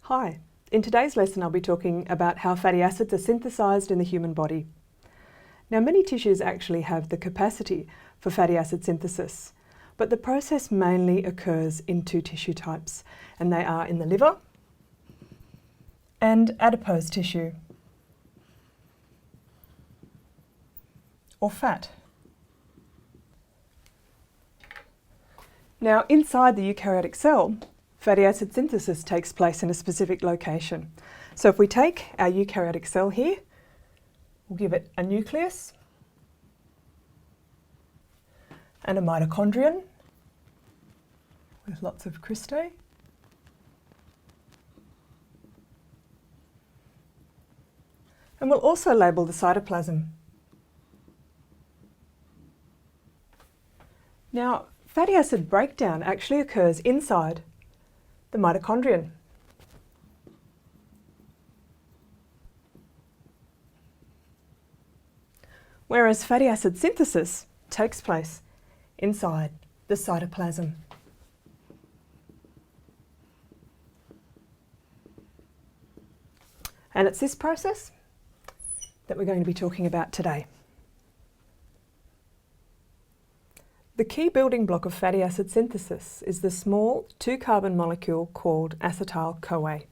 Hi, in today's lesson I'll be talking about how fatty acids are synthesized in the human body. Now, many tissues actually have the capacity for fatty acid synthesis, but the process mainly occurs in two tissue types, and they are in the liver and adipose tissue, or fat. Now, inside the eukaryotic cell, fatty acid synthesis takes place in a specific location. So if we take our eukaryotic cell here, we'll give it a nucleus and a mitochondrion with lots of cristae. And we'll also label the cytoplasm. Now, fatty acid breakdown actually occurs inside the mitochondrion. Whereas fatty acid synthesis takes place inside the cytoplasm. And it's this process that we're going to be talking about today. The key building block of fatty acid synthesis is the small 2-carbon molecule called acetyl-CoA.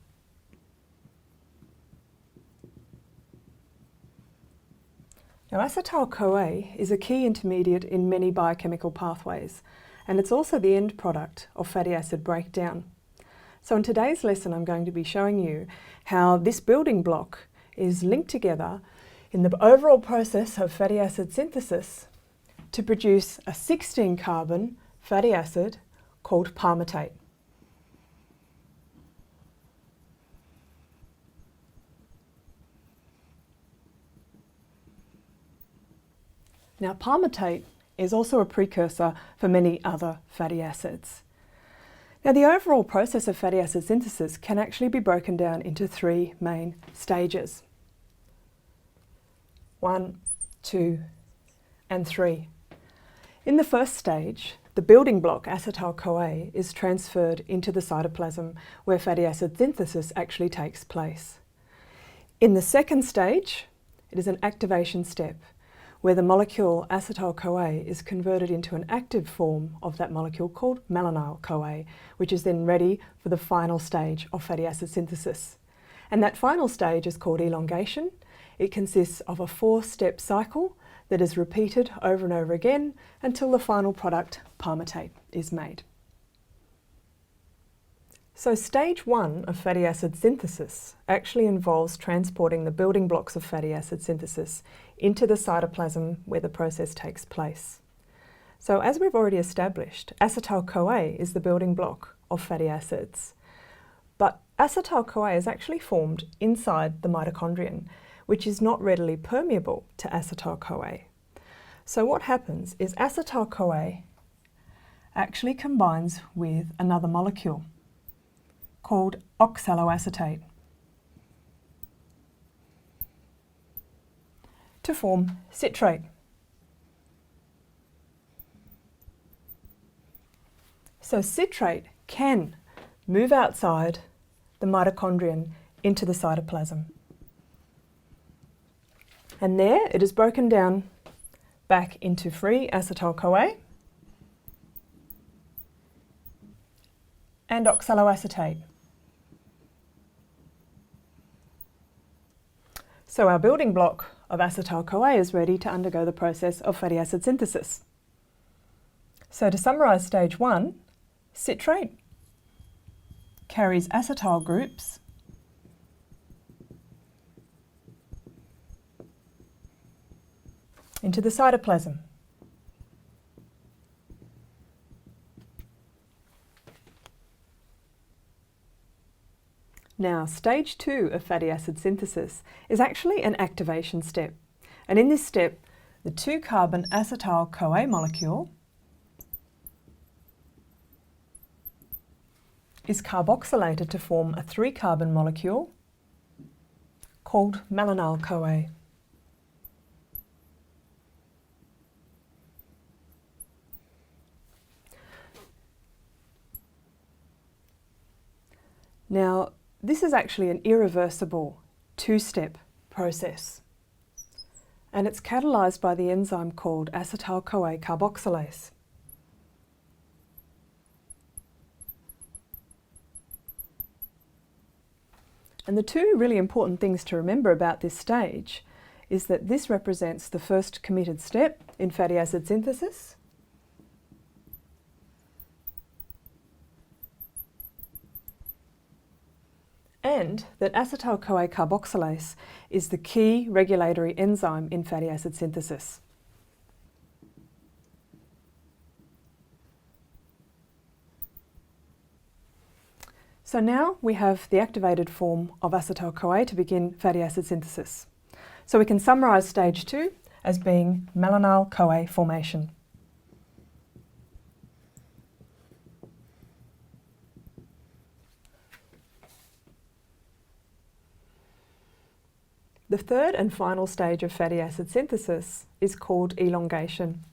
Now, acetyl-CoA is a key intermediate in many biochemical pathways, and it's also the end product of fatty acid breakdown. So in today's lesson, I'm going to be showing you how this building block is linked together in the overall process of fatty acid synthesis to produce a 16-carbon fatty acid called palmitate. Now, palmitate is also a precursor for many other fatty acids. Now, the overall process of fatty acid synthesis can actually be broken down into three main stages. 1, 2, and 3. In the first stage, the building block acetyl-CoA is transferred into the cytoplasm where fatty acid synthesis actually takes place. In the second stage, it is an activation step where the molecule acetyl-CoA is converted into an active form of that molecule called malonyl-CoA, which is then ready for the final stage of fatty acid synthesis. And that final stage is called elongation. It consists of a 4-step cycle that is repeated over and over again until the final product, palmitate, is made. So stage 1 of fatty acid synthesis actually involves transporting the building blocks of fatty acid synthesis into the cytoplasm where the process takes place. So as we've already established, acetyl-CoA is the building block of fatty acids. But acetyl-CoA is actually formed inside the mitochondrion, which is not readily permeable to acetyl-CoA. So what happens is acetyl-CoA actually combines with another molecule called oxaloacetate to form citrate. So citrate can move outside the mitochondrion into the cytoplasm. And there it is broken down back into free acetyl-CoA and oxaloacetate. So our building block of acetyl-CoA is ready to undergo the process of fatty acid synthesis. So to summarise stage 1, citrate carries acetyl groups into the cytoplasm. Now, stage 2 of fatty acid synthesis is actually an activation step. And in this step, the 2-carbon acetyl-CoA molecule is carboxylated to form a 3-carbon molecule called malonyl-CoA. Now, This is actually an irreversible two-step process, and it's catalysed by the enzyme called acetyl-CoA carboxylase. And the two really important things to remember about this stage is that this represents the first committed step in fatty acid synthesis, and that acetyl-CoA carboxylase is the key regulatory enzyme in fatty acid synthesis. So now we have the activated form of acetyl-CoA to begin fatty acid synthesis. So we can summarise stage 2 as being malonyl-CoA formation. The third and final stage of fatty acid synthesis is called elongation.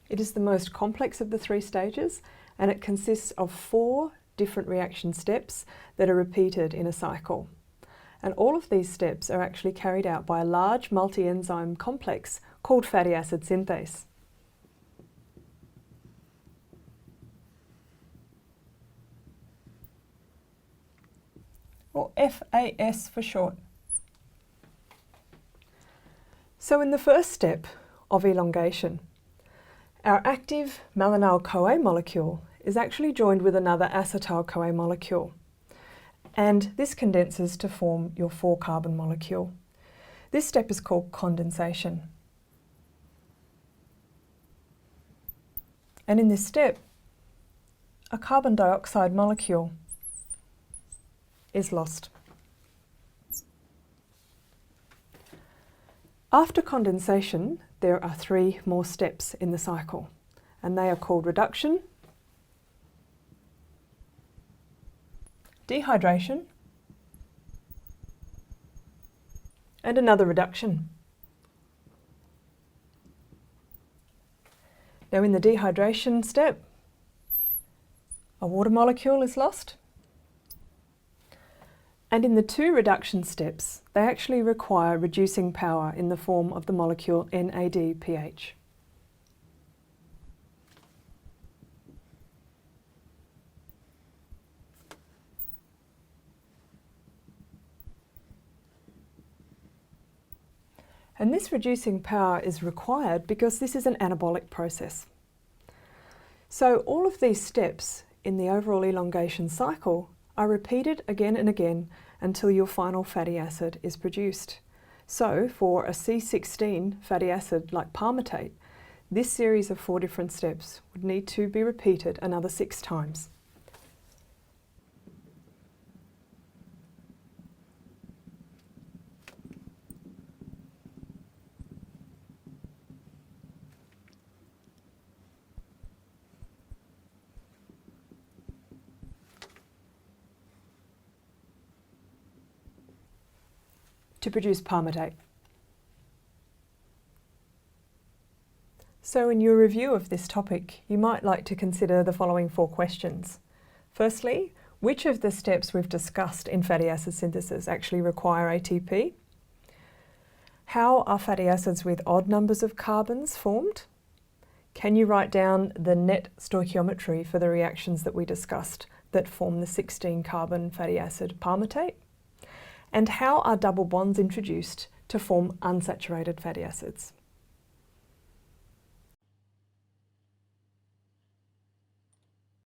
It is the most complex of the three stages, and it consists of 4 different reaction steps that are repeated in a cycle. And all of these steps are actually carried out by a large multi-enzyme complex called fatty acid synthase. Or FAS for short. So in the first step of elongation, our active malonyl-CoA molecule is actually joined with another acetyl-CoA molecule, and this condenses to form your 4-carbon molecule. This step is called condensation. And in this step, a carbon dioxide molecule is lost. After condensation, there are 3 more steps in the cycle, and they are called reduction, dehydration, and another reduction. Now in the dehydration step, a water molecule is lost. And in the 2 reduction steps, they actually require reducing power in the form of the molecule NADPH. And this reducing power is required because this is an anabolic process. So all of these steps in the overall elongation cycle are repeated again and again until your final fatty acid is produced. So for a C16 fatty acid like palmitate, this series of 4 different steps would need to be repeated another 6 times. to produce palmitate. So in your review of this topic, you might like to consider the following 4 questions. Firstly, which of the steps we've discussed in fatty acid synthesis actually require ATP? How are fatty acids with odd numbers of carbons formed? Can you write down the net stoichiometry for the reactions that we discussed that form the 16-carbon fatty acid palmitate? And how are double bonds introduced to form unsaturated fatty acids?